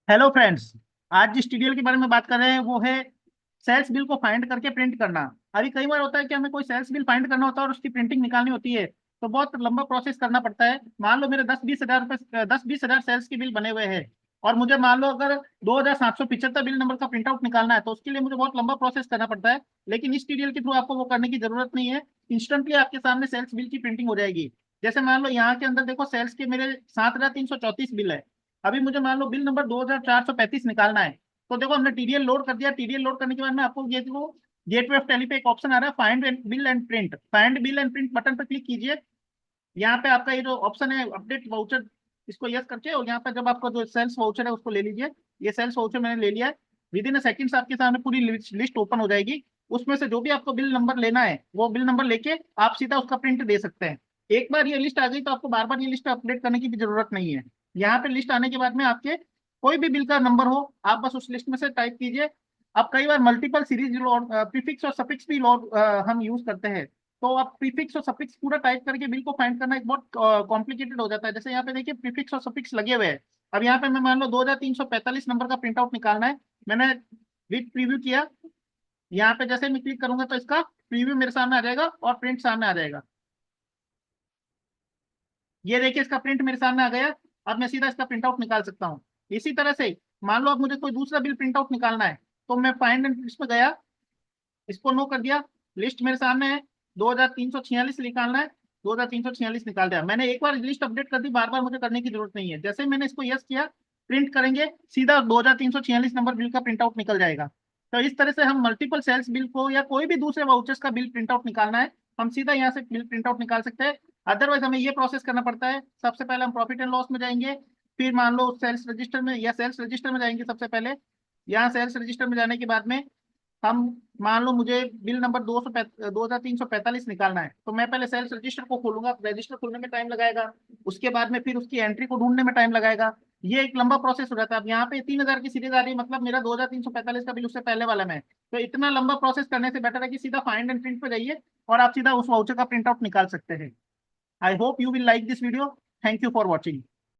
Hello friends. आज जिस TDL के बारे में बात कर रहे हैं वो है सेल्स बिल को फाइंड करके प्रिंट करना। अभी कई बार होता है कि हमें कोई सेल्स बिल फाइंड करना होता है और उसकी प्रिंटिंग निकालनी होती है, तो बहुत लंबा प्रोसेस करना पड़ता है। मान लो मेरे 10-20 हज़ार सेल्स के बिल बने हुए हैं और मुझे मान लो अगर 2775 बिल नंबर का प्रिंट आउट निकालना है, तो उसके लिए मुझे बहुत लंबा प्रोसेस करना पड़ता है। लेकिन इस टीडीएल के थ्रू आपको वो करने की जरूरत नहीं है। इंस्टेंटली आपके सामने सेल्स बिल की प्रिंटिंग हो जाएगी। जैसे मान लो यहाँ के अंदर देखो, सेल्स के मेरे 7334 बिल है। अभी मुझे मान लो बिल नंबर 2435 निकालना है। तो देखो, हमने टीडीएल लोड कर दिया। टीडीएल लोड करने के बाद में आपको ये देखो, गेटवे ऑफ टैली पे एक ऑप्शन आ रहा है, find bill and print. Find bill and print button पर क्लिक कीजिए। यहाँ पे आपका ये जो ऑप्शन है अपडेट वाउचर, इसको यस करके, और यहाँ पे जब आपका जो सेल्स वाउचर है उसको ले लीजिए। ये सेल्स वाउचर मैंने ले लिया है। विद इन सेकंड्स आपके सामने पूरी लिस्ट ओपन हो जाएगी। उसमें से जो भी आपको बिल नंबर लेना है वो बिल नंबर लेके आप सीधा उसका प्रिंट दे सकते हैं। एक बार ये लिस्ट आ गई तो आपको बार बार ये लिस्ट अपडेट करने की भी जरूरत नहीं है। यहाँ पे लिस्ट आने के बाद में आपके कोई भी बिल का नंबर हो, आप बस उस लिस्ट में से टाइप कीजिए। अब कई बार मल्टीपल सीरीज प्रीफिक्स और सफिक्स भी हम यूज करते हैं। तो आप प्रीफिक्स और सफिक्स पूरा टाइप करके बिल को फाइंड करना एक बहुत कॉम्प्लिकेटेड हो जाता है। जैसे यहाँ पे देखिए, प्रीफिक्स और सफिक्स लगे हुए हैं। अब यहाँ पे मैं मान लो 2345 नंबर का प्रिंट आउट निकालना है। मैंने विद प्रीव्यू किया। यहाँ पे जैसे मैं क्लिक करूंगा तो इसका प्रीव्यू मेरे सामने आ जाएगा और प्रिंट सामने आ जाएगा। ये देखिए, इसका प्रिंट मेरे सामने आ गया। अब मैं सीधा इसका प्रिंट आउट निकाल सकता हूँ। इसी तरह से मान लो अब मुझे कोई दूसरा बिल प्रिंट आउट निकालना है, तो मैं फाइंड एंड लिस्ट में गया, इसको नो कर दिया। लिस्ट मेरे सामने है, 2346 निकालना है। 2346 निकाल दिया मैंने। एक बार लिस्ट अपडेट कर दी, बार बार मुझे करने की जरूरत नहीं है। जैसे ही मैंने इसको यस किया, प्रिंट करेंगे, सीधा 2346 नंबर बिल का प्रिंट आउट निकल जाएगा। तो इस तरह से हम मल्टीपल सेल्स बिल को या कोई भी दूसरे वाउचर्स का बिल प्रिंट आउट निकालना है, हम सीधा यहाँ से बिल प्रिंट आउट निकाल सकते हैं। अदरवाइज हमें ये प्रोसेस करना पड़ता है। सबसे पहले हम प्रॉफिट एंड लॉस में जाएंगे, फिर मान लो सेल्स रजिस्टर में या सेल्स रजिस्टर में जाएंगे सबसे पहले। यहाँ सेल्स रजिस्टर में जाने के बाद में हम मान लो मुझे बिल नंबर 2345 निकालना है, तो मैं पहले सेल्स रजिस्टर को खोलूंगा। रजिस्टर खोलने में टाइम लगाएगा, उसके बाद में फिर उसकी एंट्री को ढूंढने में टाइम लगाएगा। ये एक लंबा प्रोसेस हो जाता है। अब यहाँ पे 3000 की सीरीज आ रही है, मतलब मेरा 2345 का बिल उससे पहले वाला में है। तो इतना लंबा प्रोसेस करने से बेटर है कि सीधा फाइंड एंड प्रिंट पे जाइए और आप सीधा उस वाउचर का प्रिंट आउट निकाल सकते हैं। I hope you will like this video. Thank you for watching.